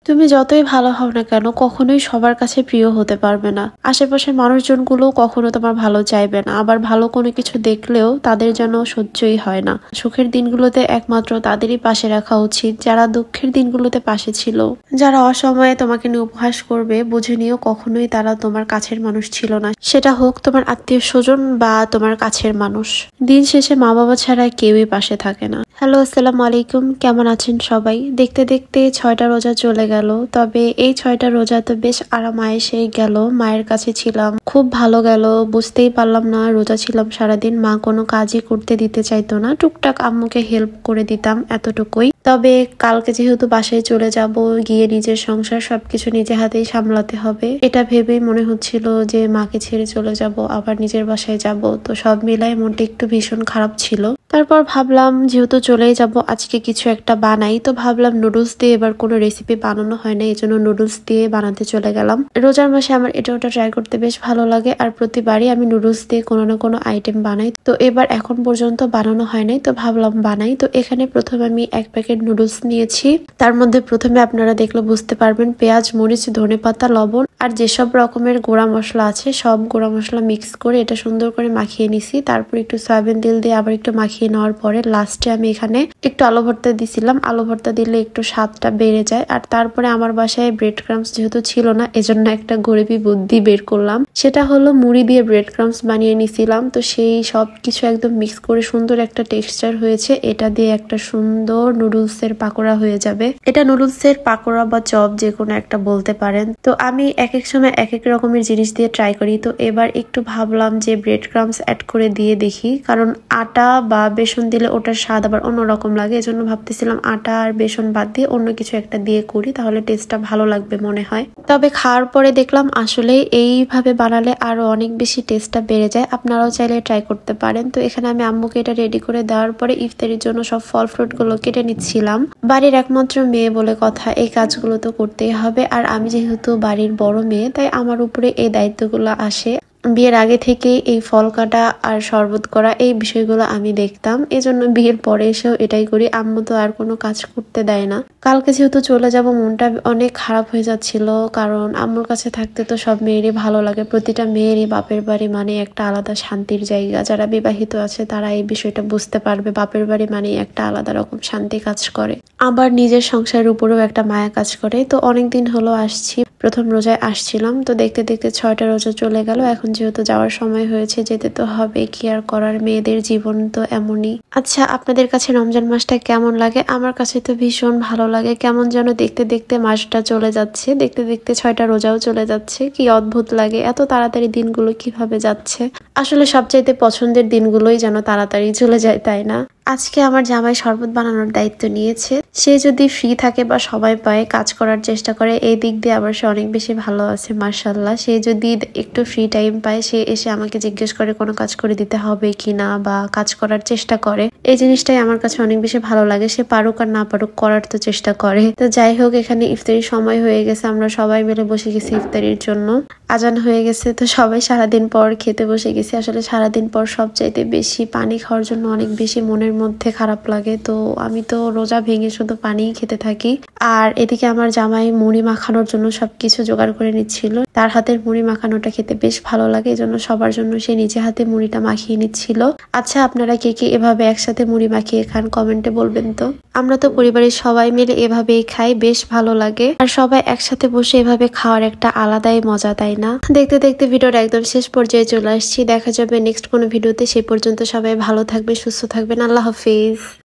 তুমি যতই ভালো হও না কেন কখনোই সবার কাছে প্রিয় হতে পারবে না। আশেপাশের মানুষজনগুলো কখনো তোমার ভালো চাইবে না, আবার ভালো কোনো কিছু দেখলেও তাদের যেন সহ্যই হয় না। সুখের দিনগুলোতে একমাত্র তাদেরই পাশে রাখা উচিত যারা দুঃখের দিনগুলোতে পাশে ছিল। যারা অসময়ে তোমাকে নিয়ে উপহাস করবে বুঝে নিও কখনোই তারা তোমার কাছের মানুষ ছিল না, সেটা হোক তোমার আত্মীয় স্বজন বা তোমার কাছের মানুষ। দিন শেষে মা বাবা ছাড়া কেউই পাশে থাকে না। হ্যালো, আসসালামু আলাইকুম, কেমন আছেন সবাই? দেখতে দেখতে 6টা রোজা চলে গেল। তবে এই 6টা রোজা তো বেশ আরাম আয়েসে গেল। মায়ের কাছে ছিলাম, খুব ভালো গেল। বুঝতেই পারলাম না রোজা ছিলাম সারাদিন, মা কোনো কাজই করতে দিতে চাইতো না। টুকটাক আম্মুকে হেল্প করে দিতাম, এতটুকুই। তবে কালকে যেহেতু বাসায় চলে যাব, গিয়ে নিজের সংসার সবকিছু নিজে হাতেই সামলাতে হবে, এটা ভেবেই মনে হচ্ছিল যে মাকে ছেড়ে চলে যাব, আবার নিজের বাসায় যাব। তো সব মিলাই মনটা একটু ভীষণ খারাপ ছিল। তারপর ভাবলাম যেহেতু চলেই যাব আজকে কিছু একটা বানাই। তো ভাবলাম নুডলস দিয়ে, এবার কোনো রেসিপি বানানো হয় না, এই জন্য নুডলস দিয়ে বানাতে চলে গেলাম। রোজার মাসে আমার এটা ওটা ট্রাই করতে বেশ ভালো লাগে, আর প্রতিবারই আমি নুডলস দিয়ে কোনো না কোনো আইটেম বানাই। তো এবার এখন পর্যন্ত বানানো হয় নাই, তো ভাবলাম বানাই। তো এখানে প্রথমে আমি 1 প্যাকেট নুডলস নিয়েছি। তার মধ্যে প্রথমে আপনারা দেখলে বুঝতে পারবেন পেঁয়াজ, মরিচ, ধনেপাতা, লবণ আর যেসব রকমের গুঁড়া মশলা আছে সব গুঁড়া মশলা মিক্স করে এটা সুন্দর করে মাখিয়ে নিছি। তারপর একটু সয়াবিন তেল দিয়ে আবার একটু মাখিয়ে নেওয়ার পরে লাস্টে আমি এখানে একটু আলু ভর্তা দিছিলাম। আলু ভর্তা দিলে একটু স্বাদটা বেড়ে যায়। আর তারপরে আমার বাসায় ব্রেড ক্রামস যেহেতু ছিল না, এজন্য একটা গরিবি বুদ্ধি বের করলাম, সেটা হলো মুড়ি দিয়ে ব্রেড ক্রামস বানিয়ে নিছিলাম। তো সেই সব কিছু একদম মিক্স করে সুন্দর একটা টেক্সচার হয়েছে। এটা দিয়ে একটা সুন্দর নুডলস এর পাকোড়া হয়ে যাবে। এটা নুডলস এর পাকোড়া বা চপ যে কোনো একটা বলতে পারেন। তো আমি এক এক সময় এক এক রকমের জিনিস দিয়ে ট্রাই করি। তো এবার একটু ভাবলাম যে ব্রেড ক্রামস অ্যাড করে দিয়ে দেখি, কারণ আটা বা বেসন দিলে ওটার স্বাদ আবার অন্যরকম লাগে। এজন্য ভাবতেছিলাম আটা আর বেসন বাদ দিয়ে অন্য কিছু একটা দিয়ে করি, তাহলে টেস্টটা ভালো লাগবে মনে হয়। তবে খাওয়ার পরে দেখলাম আসলে এইভাবে বানালে আরো অনেক বেশি টেস্টটা বেড়ে যায়। আপনারাও চাইলে ট্রাই করতে পারেন। তো এখানে আমি আম্মুকে এটা রেডি করে দেওয়ার পরে ইফতারির জন্য সব ফল ফ্রুট গুলো কেটে নিচ্ছিলাম। বাড়ির একমাত্র মেয়ে বলে কথা, এই কাজগুলো তো করতেই হবে। আর আমি যেহেতু বাড়ির বড় মেয়ে, তাই আমার উপরে এই দায়িত্বগুলো আসে। বিয়ের আগে থেকে এই ফল কাটা আর শরবত করা এই বিষয়গুলো আমি দেখতাম, এজন্য বিয়ের পরে এসেও এটাই করি। আম্মু তো আর কোনো কাজ করতে দেয় না। কালকে যেহেতু চলে যাব মনটা অনেক খারাপ হয়ে যাচ্ছিল, কারণ আম্মুর কাছে থাকতে তো সব মেয়েরই ভালো লাগে। প্রতিটা মেয়েরই বাপের বাড়ি মানে একটা আলাদা শান্তির জায়গা। যারা বিবাহিত আছে তারা এই বিষয়টা বুঝতে পারবে, বাপের বাড়ি মানে একটা আলাদা রকম শান্তি কাজ করে, আবার নিজের সংসারের উপরেও একটা মায়া কাজ করে। তো অনেকদিন হলো আসছি, প্রথম রোজায় আসছিলাম। তো দেখতে দেখতে 6টা রোজা চলে গেল। এখন যেহেতু যাওয়ার সময় হয়েছে, যেতে তো হবে, কি আর করার, মেয়েদের জীবন তো এমনই। আচ্ছা, আপনাদের কাছে রমজান মাসটা কেমন লাগে? আমার কাছে তো ভীষণ ভালো লাগে। কেমন যেন দেখতে দেখতে মাসটা চলে যাচ্ছে, দেখতে দেখতে 6টা রোজাও চলে যাচ্ছে। কি অদ্ভুত লাগে, এত তাড়াতাড়ি দিনগুলো কিভাবে যাচ্ছে। আসলে সবচাইতে পছন্দের দিনগুলোই যেন তাড়াতাড়ি চলে যায়, তাই না? আজকে আমার জামাই শরবত বানানোর দায়িত্ব নিয়েছে। সে যদি ফ্রি থাকে বা সবাই পায় কাজ করার চেষ্টা করে, এই দিক দিয়ে আবার সে অনেক বেশি ভালো আছে মাশাআল্লাহ। সে যদি একটু ফ্রি টাইম পায়, সে এসে আমাকে জিজ্ঞেস করে কোনো কাজ করে দিতে হবে কিনা, বা কাজ করার চেষ্টা করে। এই জিনিসটাই আমার কাছে অনেক বেশি ভালো লাগে। সে পারুক আর না পারুক করার তো চেষ্টা করে। তো যাই হোক, এখানে ইফতারির সময় হয়ে গেছে, আমরা সবাই মিলে বসে গেছি ইফতারির জন্য। আজান হয়ে গেছে, তো সবাই সারাদিন পর খেতে বসে গেছি। আসলে সারাদিন পর সবচাইতে বেশি পানি খাওয়ার জন্য অনেক বেশি মনের মধ্যে খারাপ লাগে। তো আমি তো রোজা ভেঙে শুধু পানিই খেতে থাকি। আর এদিকে আমার জামাই মুড়ি মাখানোর জন্য সবকিছু জোগাড় করে নিচ্ছিল। তার হাতের মুড়ি মাখানোটা খেতে বেশ ভালো লাগে, এজন্য সবার জন্য সে নিজে হাতে মুড়িটা মাখিয়ে নিচ্ছিল। আচ্ছা, আপনারা কে কে এভাবে একসাথে মুড়ি মাখিয়ে খান কমেন্টে বলবেন তো। আমরা তো পরিবারের সবাই মিলে এভাবেই খাই, বেশ ভালো লাগে। আর সবাই একসাথে বসে এভাবে খাওয়ার একটা আলাদাই মজা, তাই না? দেখতে দেখতে ভিডিওর একদম শেষ পর্যায়ে চলে আসছি। দেখা যাবে নেক্সট কোনো ভিডিওতে। সেই পর্যন্ত সবাই ভালো থাকবে, সুস্থ থাকবেন। আল্লাহ হাফিজ।